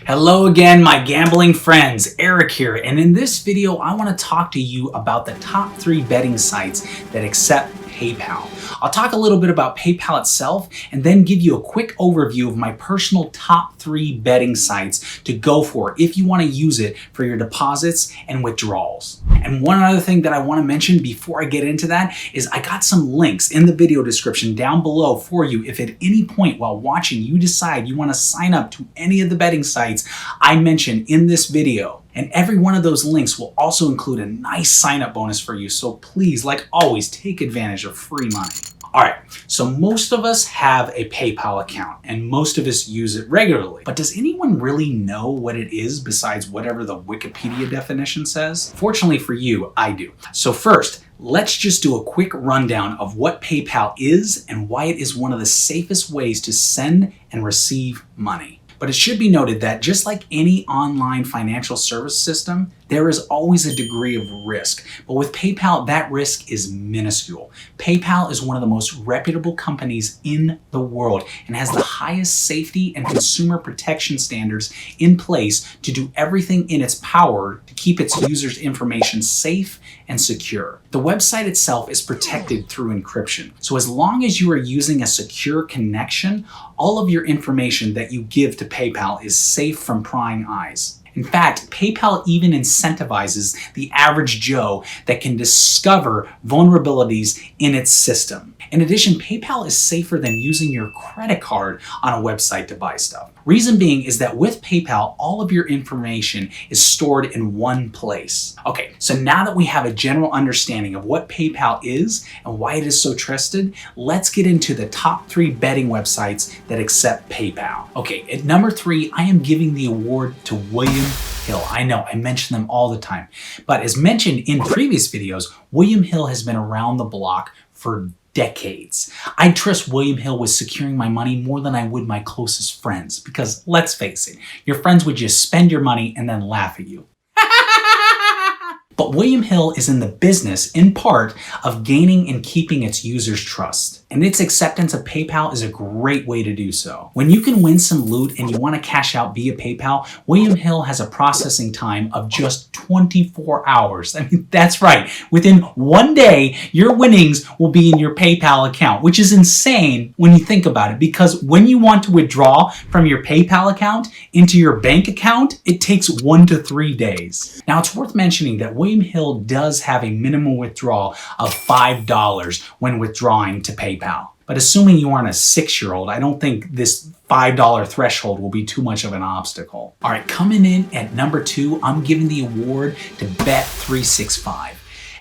Hello again, my gambling friends, Eric here, and in this video I want to talk to you about the top 3 betting sites that accept PayPal. I'll talk a little bit about PayPal itself and then give you a quick overview of my personal top 3 betting sites to go for if you want to use it for your deposits and withdrawals. And one other thing that I want to mention before I get into that is I got some links in the video description down below for you if at any point while watching you decide you want to sign up to any of the betting sites I mentioned in this video. And every one of those links will also include a nice sign-up bonus for you. So please, like always, take advantage of free money. All right, so most of us have a PayPal account and most of us use it regularly. But does anyone really know what it is besides whatever the Wikipedia definition says? Fortunately for you, I do. So first, let's just do a quick rundown of what PayPal is and why it is one of the safest ways to send and receive money. But it should be noted that just like any online financial service system, there is always a degree of risk. But with PayPal, that risk is minuscule. PayPal is one of the most reputable companies in the world and has the highest safety and consumer protection standards in place to do everything in its power to keep its users' information safe and secure. The website itself is protected through encryption. So as long as you are using a secure connection, all of your information that you give to PayPal is safe from prying eyes. In fact, PayPal even incentivizes the average Joe that can discover vulnerabilities in its system. In addition, PayPal is safer than using your credit card on a website to buy stuff. Reason being is that with PayPal, all of your information is stored in one place. Okay, so now that we have a general understanding of what PayPal is and why it is so trusted, let's get into the top 3 betting websites that accept PayPal. Okay, at number 3, I am giving the award to William Hill. I know, I mention them all the time. But as mentioned in previous videos, William Hill has been around the block for decades. I trust William Hill with securing my money more than I would my closest friends because let's face it, your friends would just spend your money and then laugh at you. But William Hill is in the business, in part, of gaining and keeping its users' trust. And its acceptance of PayPal is a great way to do so. When you can win some loot and you want to cash out via PayPal, William Hill has a processing time of just 24 hours. I mean, that's right. Within one day, your winnings will be in your PayPal account, which is insane when you think about it, because when you want to withdraw from your PayPal account into your bank account, it takes 1 to 3 days. Now, it's worth mentioning that William Hill does have a minimum withdrawal of $5 when withdrawing to PayPal. But assuming you aren't a 6-year-old, I don't think this $5 threshold will be too much of an obstacle. All right, coming in at number 2, I'm giving the award to Bet365.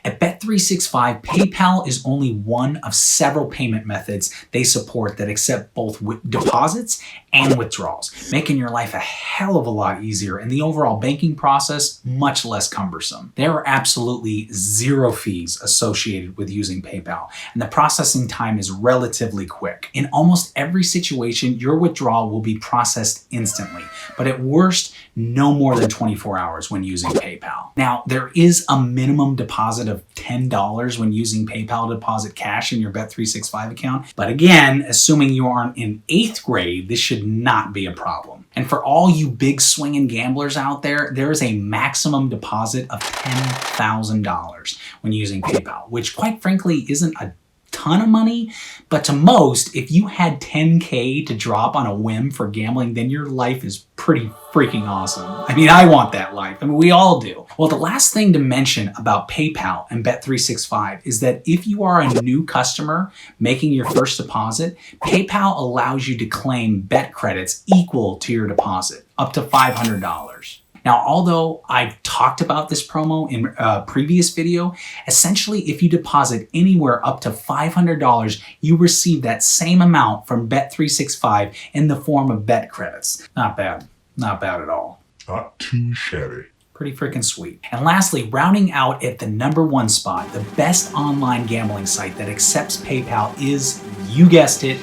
At Bet365, PayPal is only one of several payment methods they support that accept both deposits and withdrawals, making your life a hell of a lot easier and the overall banking process much less cumbersome. There are absolutely 0 fees associated with using PayPal, and the processing time is relatively quick. In almost every situation, your withdrawal will be processed instantly, but at worst, no more than 24 hours when using PayPal. Now, there is a minimum deposit of $10 when using PayPal to deposit cash in your Bet365 account. But again, assuming you aren't in 8th grade, this should not be a problem. And for all you big swinging gamblers out there, there is a maximum deposit of $10,000 when using PayPal, which quite frankly isn't a ton of money, but to most, if you had $10K to drop on a whim for gambling, then your life is pretty freaking awesome. I mean, I want that life. I mean, we all do. Well, the last thing to mention about PayPal and Bet365 is that if you are a new customer making your first deposit, PayPal allows you to claim bet credits equal to your deposit, up to $500. Now, although I've talked about this promo in a previous video, essentially if you deposit anywhere up to $500, you receive that same amount from Bet365 in the form of bet credits. Not bad. Not bad at all. Not too shabby. Pretty freaking sweet. And lastly, rounding out at the number 1 spot, the best online gambling site that accepts PayPal is, you guessed it,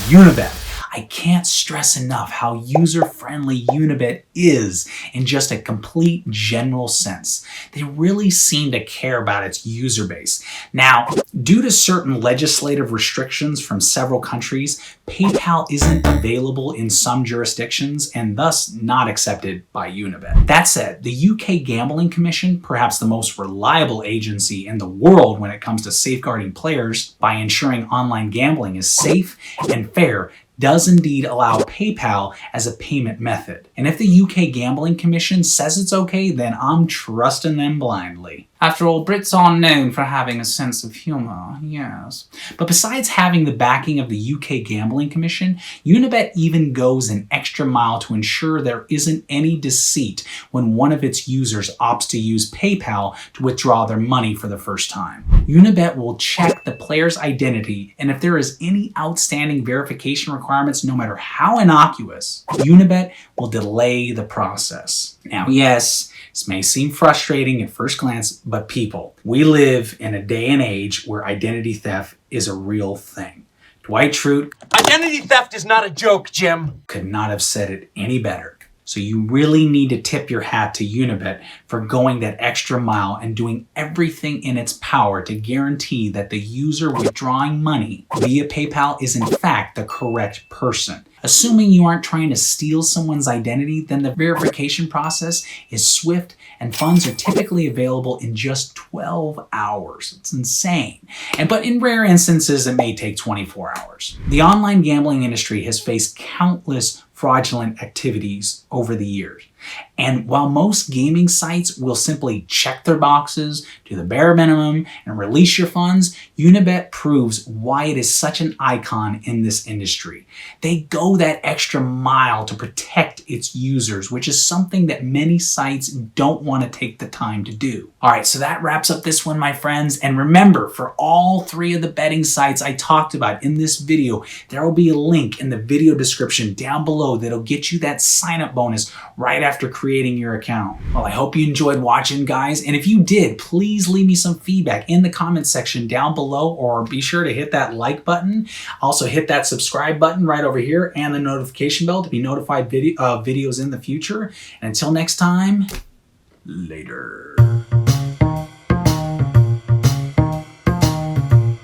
Unibet. I can't stress enough how user-friendly Unibet is in just a complete general sense. They really seem to care about its user base. Now, due to certain legislative restrictions from several countries, PayPal isn't available in some jurisdictions and thus not accepted by Unibet. That said, the UK Gambling Commission, perhaps the most reliable agency in the world when it comes to safeguarding players by ensuring online gambling is safe and fair, does indeed allow PayPal as a payment method. And if the UK Gambling Commission says it's okay, then I'm trusting them blindly. After all, Brits are known for having a sense of humor, yes. But besides having the backing of the UK Gambling Commission, Unibet even goes an extra mile to ensure there isn't any deceit when one of its users opts to use PayPal to withdraw their money for the first time. Unibet will check the player's identity, and if there is any outstanding verification requirements, no matter how innocuous, Unibet will delay the process. Now, yes, this may seem frustrating at first glance, but people, we live in a day and age where identity theft is a real thing. Dwight Schrute, identity theft is not a joke, Jim, could not have said it any better. So you really need to tip your hat to Unibet for going that extra mile and doing everything in its power to guarantee that the user withdrawing money via PayPal is in fact the correct person. Assuming you aren't trying to steal someone's identity, then the verification process is swift and funds are typically available in just 12 hours. It's insane. But in rare instances, it may take 24 hours. The online gambling industry has faced countless fraudulent activities over the years. And while most gaming sites will simply check their boxes, do the bare minimum, and release your funds, Unibet proves why it is such an icon in this industry. They go that extra mile to protect its users, which is something that many sites don't want to take the time to do. All right, so that wraps up this one, my friends. And remember, for all three of the betting sites I talked about in this video, there will be a link in the video description down below that'll get you that sign-up bonus right after creating your account. Well, I hope you enjoyed watching, guys, and if you did, please leave me some feedback in the comments section down below, or be sure to hit that like button. Also hit that subscribe button right over here and the notification bell to be notified videos in the future. And until next time, later.